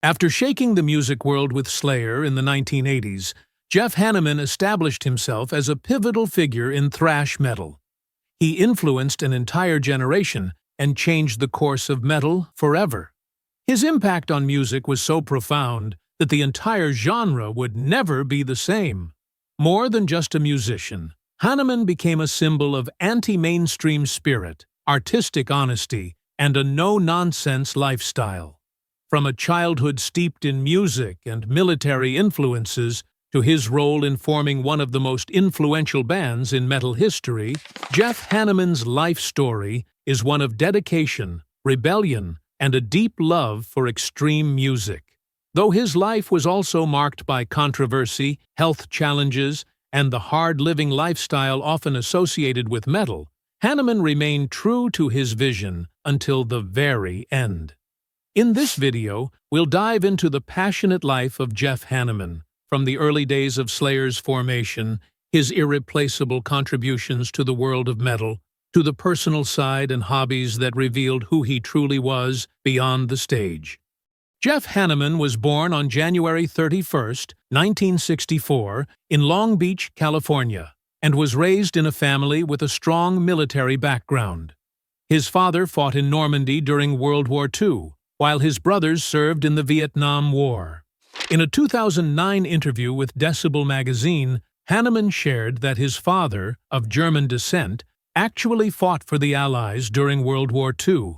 After shaking the music world with Slayer in the 1980s, Jeff Hanneman established himself as a pivotal figure in thrash metal. He influenced an entire generation and changed the course of metal forever. His impact on music was so profound that the entire genre would never be the same. More than just a musician, Hanneman became a symbol of anti-mainstream spirit, artistic honesty, and a no-nonsense lifestyle. From a childhood steeped in music and military influences to his role in forming one of the most influential bands in metal history, Jeff Hanneman's life story is one of dedication, rebellion, and a deep love for extreme music. Though his life was also marked by controversy, health challenges, and the hard-living lifestyle often associated with metal, Hanneman remained true to his vision until the very end. In this video, we'll dive into the passionate life of Jeff Hanneman, from the early days of Slayer's formation, his irreplaceable contributions to the world of metal, to the personal side and hobbies that revealed who he truly was beyond the stage. Jeff Hanneman was born on January 31, 1964, in Long Beach, California, and was raised in a family with a strong military background. His father fought in Normandy during World War II, while his brothers served in the Vietnam War. In a 2009 interview with Decibel magazine, Hanneman shared that his father, of German descent, actually fought for the Allies during World War II.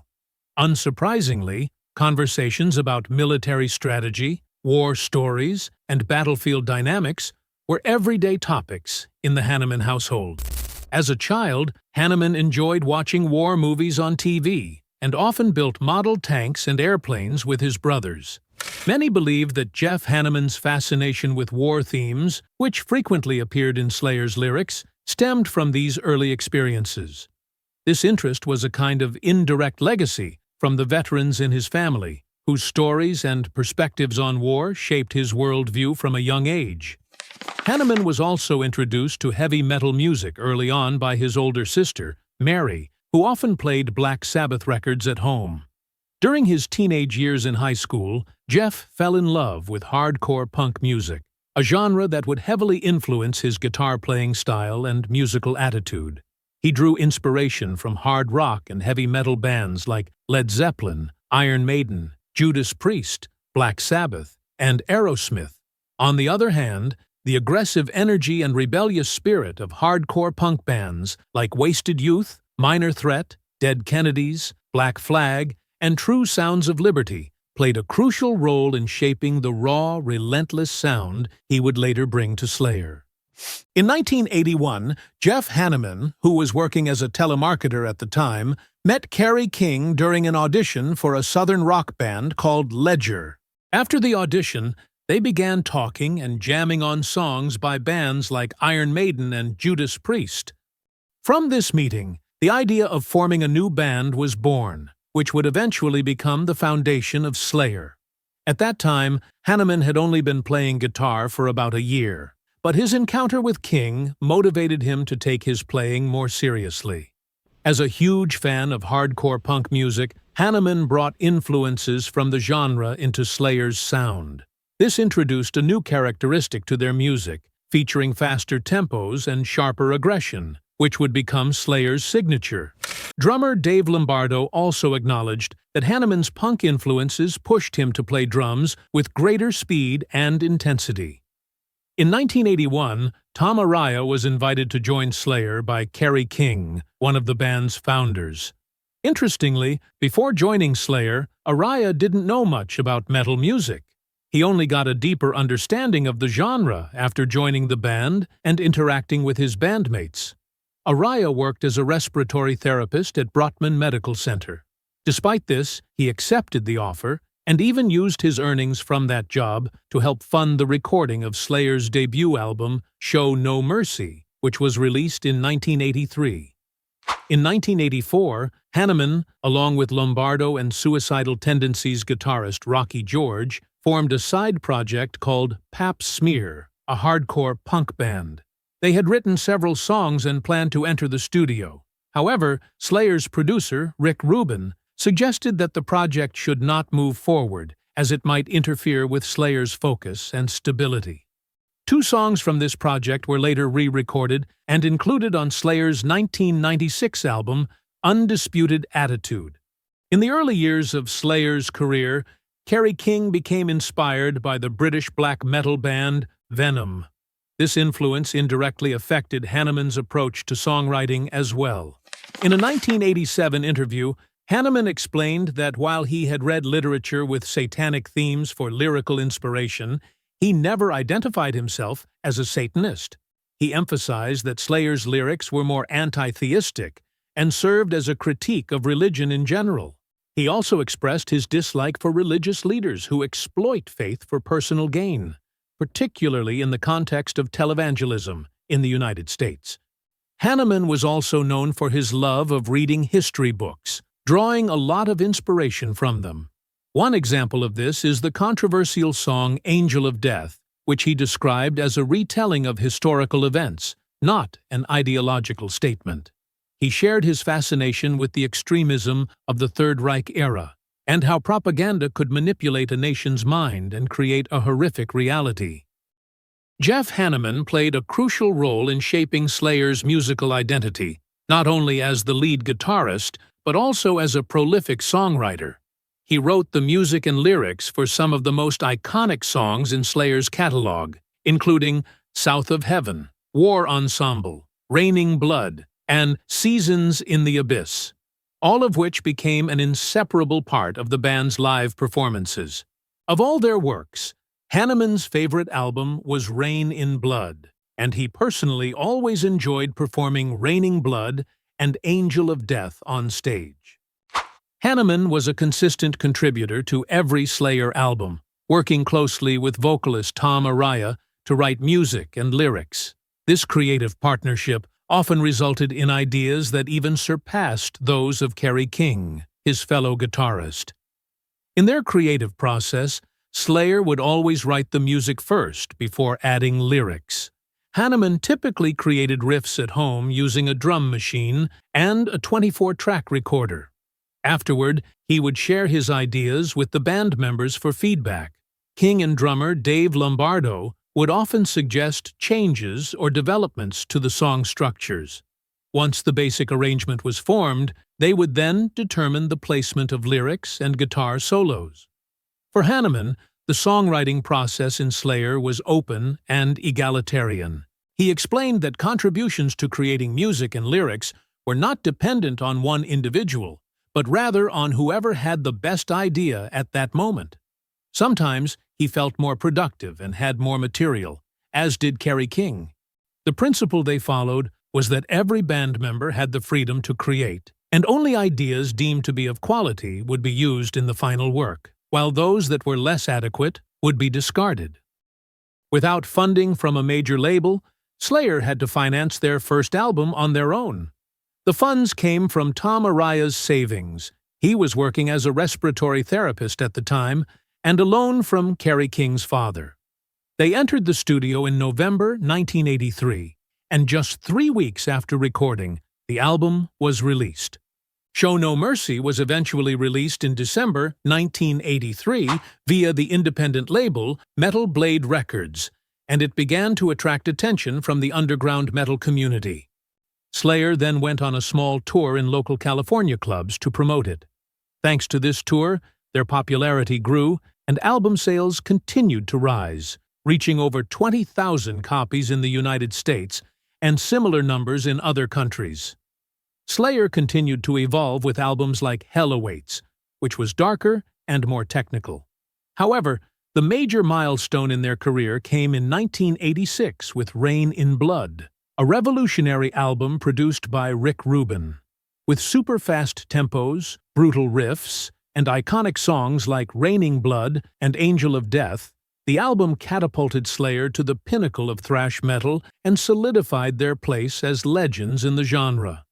Unsurprisingly, conversations about military strategy, war stories, and battlefield dynamics were everyday topics in the Hanneman household. As a child, Hanneman enjoyed watching war movies on TV and often built model tanks and airplanes with his brothers. Many believe that Jeff Hanneman's fascination with war themes, which frequently appeared in Slayer's lyrics, stemmed from these early experiences. This interest was a kind of indirect legacy from the veterans in his family, whose stories and perspectives on war shaped his worldview from a young age. Hanneman was also introduced to heavy metal music early on by his older sister, Mary, who often played Black Sabbath records at home. During his teenage years in high school, Jeff fell in love with hardcore punk music, a genre that would heavily influence his guitar-playing style and musical attitude. He drew inspiration from hard rock and heavy metal bands like Led Zeppelin, Iron Maiden, Judas Priest, Black Sabbath, and Aerosmith. On the other hand, the aggressive energy and rebellious spirit of hardcore punk bands like Wasted Youth, Minor Threat, Dead Kennedys, Black Flag, and True Sounds of Liberty played a crucial role in shaping the raw, relentless sound he would later bring to Slayer. In 1981, Jeff Hanneman, who was working as a telemarketer at the time, met Kerry King during an audition for a southern rock band called Ledger. After the audition, they began talking and jamming on songs by bands like Iron Maiden and Judas Priest. From this meeting, the idea of forming a new band was born, which would eventually become the foundation of Slayer. At that time, Hanneman had only been playing guitar for about a year, but his encounter with King motivated him to take his playing more seriously. As a huge fan of hardcore punk music, Hanneman brought influences from the genre into Slayer's sound. This introduced a new characteristic to their music, featuring faster tempos and sharper aggression, which would become Slayer's signature. Drummer Dave Lombardo also acknowledged that Hanneman's punk influences pushed him to play drums with greater speed and intensity. In 1981, Tom Araya was invited to join Slayer by Kerry King, one of the band's founders. Interestingly, before joining Slayer, Araya didn't know much about metal music. He only got a deeper understanding of the genre after joining the band and interacting with his bandmates. Araya worked as a respiratory therapist at Brotman Medical Center. Despite this, he accepted the offer and even used his earnings from that job to help fund the recording of Slayer's debut album, Show No Mercy, which was released in 1983. In 1984, Hanneman, along with Lombardo and Suicidal Tendencies guitarist Rocky George, formed a side project called Pap Smear, a hardcore punk band. They had written several songs and planned to enter the studio. However, Slayer's producer, Rick Rubin, suggested that the project should not move forward, as it might interfere with Slayer's focus and stability. 2 songs from this project were later re-recorded and included on Slayer's 1996 album, Undisputed Attitude. In the early years of Slayer's career, Kerry King became inspired by the British black metal band Venom. This influence indirectly affected Hanneman's approach to songwriting as well. In a 1987 interview, Hanneman explained that while he had read literature with satanic themes for lyrical inspiration, he never identified himself as a Satanist. He emphasized that Slayer's lyrics were more anti-theistic and served as a critique of religion in general. He also expressed his dislike for religious leaders who exploit faith for personal gain, particularly in the context of televangelism in the United States. Hanneman was also known for his love of reading history books, drawing a lot of inspiration from them. One example of this is the controversial song Angel of Death, which he described as a retelling of historical events, not an ideological statement. He shared his fascination with the extremism of the Third Reich era, and how propaganda could manipulate a nation's mind and create a horrific reality. Jeff Hanneman played a crucial role in shaping Slayer's musical identity, not only as the lead guitarist, but also as a prolific songwriter. He wrote the music and lyrics for some of the most iconic songs in Slayer's catalog, including South of Heaven, War Ensemble, Raining Blood, and Seasons in the Abyss, all of which became an inseparable part of the band's live performances. Of all their works, Hanneman's favorite album was Rain in Blood, and he personally always enjoyed performing Raining Blood and Angel of Death on stage. Hanneman was a consistent contributor to every Slayer album, working closely with vocalist Tom Araya to write music and lyrics. This creative partnership often resulted in ideas that even surpassed those of Kerry King, his fellow guitarist. In their creative process, Slayer would always write the music first before adding lyrics. Hanneman typically created riffs at home using a drum machine and a 24-track recorder. Afterward, he would share his ideas with the band members for feedback. King and drummer Dave Lombardo would often suggest changes or developments to the song structures. Once the basic arrangement was formed, they would then determine the placement of lyrics and guitar solos. For Hanneman, the songwriting process in Slayer was open and egalitarian. He explained that contributions to creating music and lyrics were not dependent on one individual, but rather on whoever had the best idea at that moment. Sometimes he felt more productive and had more material, as did Kerry King. The principle they followed was that every band member had the freedom to create, and only ideas deemed to be of quality would be used in the final work, while those that were less adequate would be discarded. Without funding from a major label, Slayer had to finance their first album on their own. The funds came from Tom Araya's savings. He was working as a respiratory therapist at the time, and a loan from Kerry King's father. They entered the studio in November 1983, and just 3 weeks after recording, the album was released. Show No Mercy was eventually released in December 1983 via the independent label Metal Blade Records, and it began to attract attention from the underground metal community. Slayer then went on a small tour in local California clubs to promote it. Thanks to this tour, their popularity grew, and album sales continued to rise, reaching over 20,000 copies in the United States and similar numbers in other countries. Slayer continued to evolve with albums like Hell Awaits, which was darker and more technical. However, the major milestone in their career came in 1986 with Rain in Blood, a revolutionary album produced by Rick Rubin. With super-fast tempos, brutal riffs, and iconic songs like Raining Blood and Angel of Death, the album catapulted Slayer to the pinnacle of thrash metal and solidified their place as legends in the genre.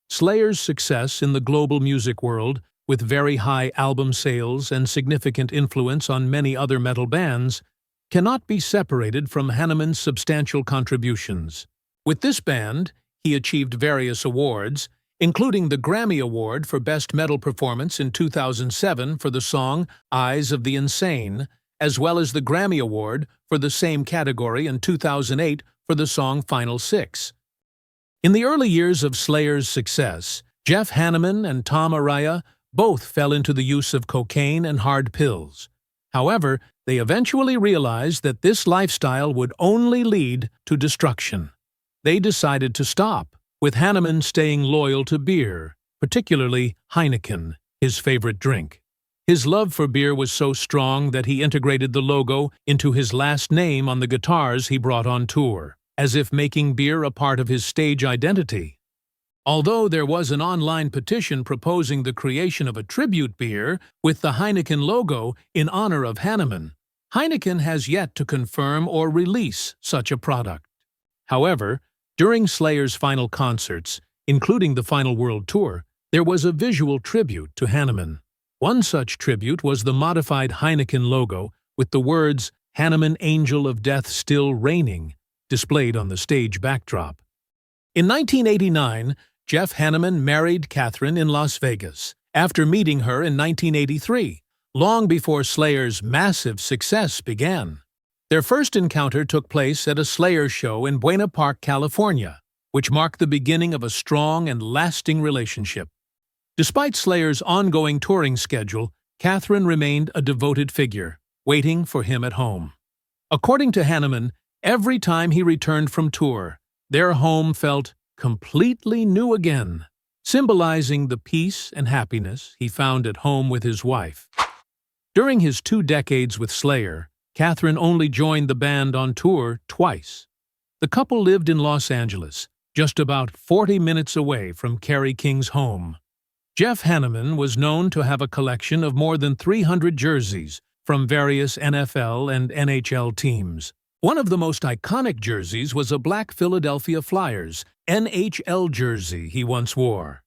Slayer's success in the global music world, with very high album sales and significant influence on many other metal bands, cannot be separated from Hanneman's substantial contributions. With this band, he achieved various awards, including the Grammy Award for Best Metal Performance in 2007 for the song Eyes of the Insane, as well as the Grammy Award for the same category in 2008 for the song Final Six. In the early years of Slayer's success, Jeff Hanneman and Tom Araya both fell into the use of cocaine and hard pills. However, they eventually realized that this lifestyle would only lead to destruction. They decided to stop, with Hanneman staying loyal to beer, particularly Heineken, his favorite drink. His love for beer was so strong that he integrated the logo into his last name on the guitars he brought on tour, as if making beer a part of his stage identity. Although there was an online petition proposing the creation of a tribute beer with the Heineken logo in honor of Hanneman, Heineken has yet to confirm or release such a product. However, during Slayer's final concerts, including the final world tour, there was a visual tribute to Hanneman. One such tribute was the modified Heineken logo with the words "Hanneman, Angel of Death Still Reigning" displayed on the stage backdrop. In 1989, Jeff Hanneman married Kathryn in Las Vegas, after meeting her in 1983, long before Slayer's massive success began. Their first encounter took place at a Slayer show in Buena Park, California, which marked the beginning of a strong and lasting relationship. Despite Slayer's ongoing touring schedule, Kathryn remained a devoted figure, waiting for him at home. According to Hanneman, every time he returned from tour, their home felt completely new again, symbolizing the peace and happiness he found at home with his wife. During his 2 decades with Slayer, Kathryn only joined the band on tour twice. The couple lived in Los Angeles, just about 40 minutes away from Kerry King's home. Jeff Hanneman was known to have a collection of more than 300 jerseys from various NFL and NHL teams. One of the most iconic jerseys was a black Philadelphia Flyers NHL jersey he once wore.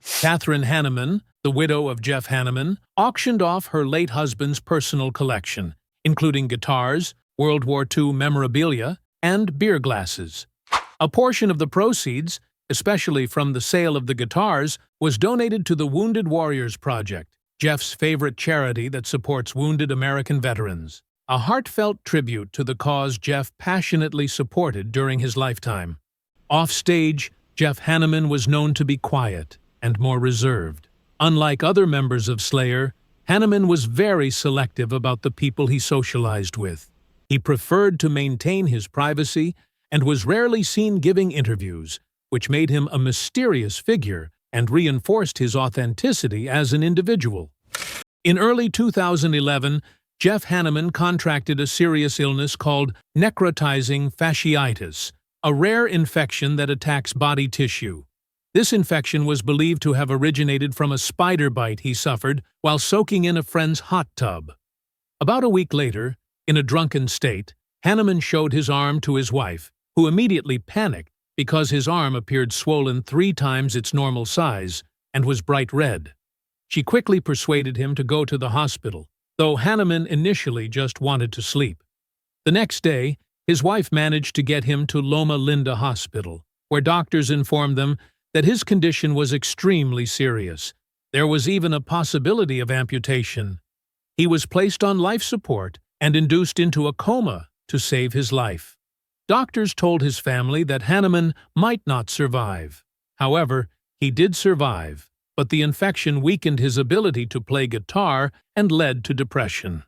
Kathryn Hanneman, the widow of Jeff Hanneman, auctioned off her late husband's personal collection, including guitars, World War II memorabilia, and beer glasses. A portion of the proceeds, especially from the sale of the guitars, was donated to the Wounded Warriors Project, Jeff's favorite charity that supports wounded American veterans. A heartfelt tribute to the cause Jeff passionately supported during his lifetime. Offstage, Jeff Hanneman was known to be quiet and more reserved. Unlike other members of Slayer, Hanneman was very selective about the people he socialized with. He preferred to maintain his privacy and was rarely seen giving interviews, which made him a mysterious figure and reinforced his authenticity as an individual. In early 2011, Jeff Hanneman contracted a serious illness called necrotizing fasciitis, a rare infection that attacks body tissue. This infection was believed to have originated from a spider bite he suffered while soaking in a friend's hot tub. About a week later, in a drunken state, Hanneman showed his arm to his wife, who immediately panicked because his arm appeared swollen 3 times its normal size and was bright red. She quickly persuaded him to go to the hospital, though Hanneman initially just wanted to sleep. The next day, his wife managed to get him to Loma Linda Hospital, where doctors informed them that his condition was extremely serious. There was even a possibility of amputation. He was placed on life support and induced into a coma to save his life. Doctors told his family that Hanneman might not survive. However, he did survive, but the infection weakened his ability to play guitar and led to depression.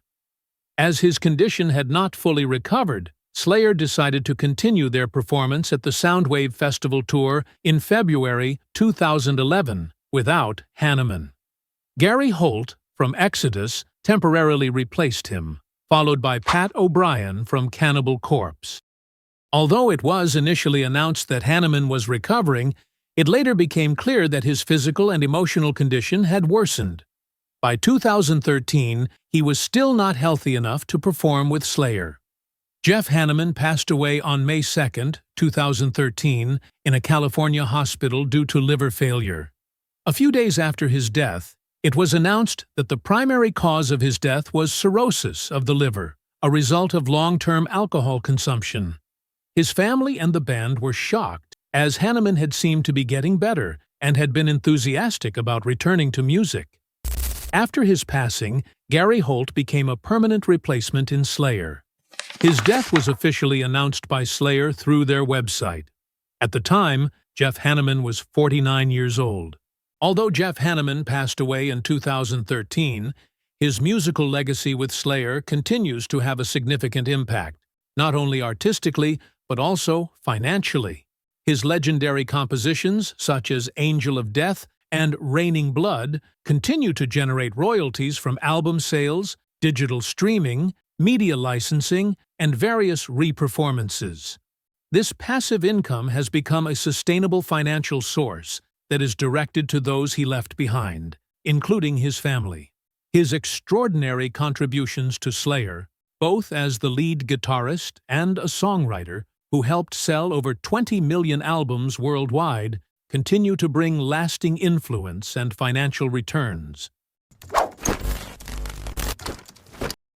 As his condition had not fully recovered, Slayer decided to continue their performance at the Soundwave Festival tour in February 2011 without Hanneman. Gary Holt from Exodus temporarily replaced him, followed by Pat O'Brien from Cannibal Corpse. Although it was initially announced that Hanneman was recovering, it later became clear that his physical and emotional condition had worsened. By 2013, he was still not healthy enough to perform with Slayer. Jeff Hanneman passed away on May 2, 2013, in a California hospital due to liver failure. A few days after his death, it was announced that the primary cause of his death was cirrhosis of the liver, a result of long-term alcohol consumption. His family and the band were shocked, as Hanneman had seemed to be getting better and had been enthusiastic about returning to music. After his passing, Gary Holt became a permanent replacement in Slayer. His death was officially announced by Slayer through their website. At the time, Jeff Hanneman was 49 years old. Although Jeff Hanneman passed away in 2013, his musical legacy with Slayer continues to have a significant impact, not only artistically, but also financially. His legendary compositions, such as Angel of Death and Raining Blood, continue to generate royalties from album sales, digital streaming, media licensing, and various re-performances. This passive income has become a sustainable financial source that is directed to those he left behind, including his family. His extraordinary contributions to Slayer, both as the lead guitarist and a songwriter who helped sell over 20 million albums worldwide, continue to bring lasting influence and financial returns.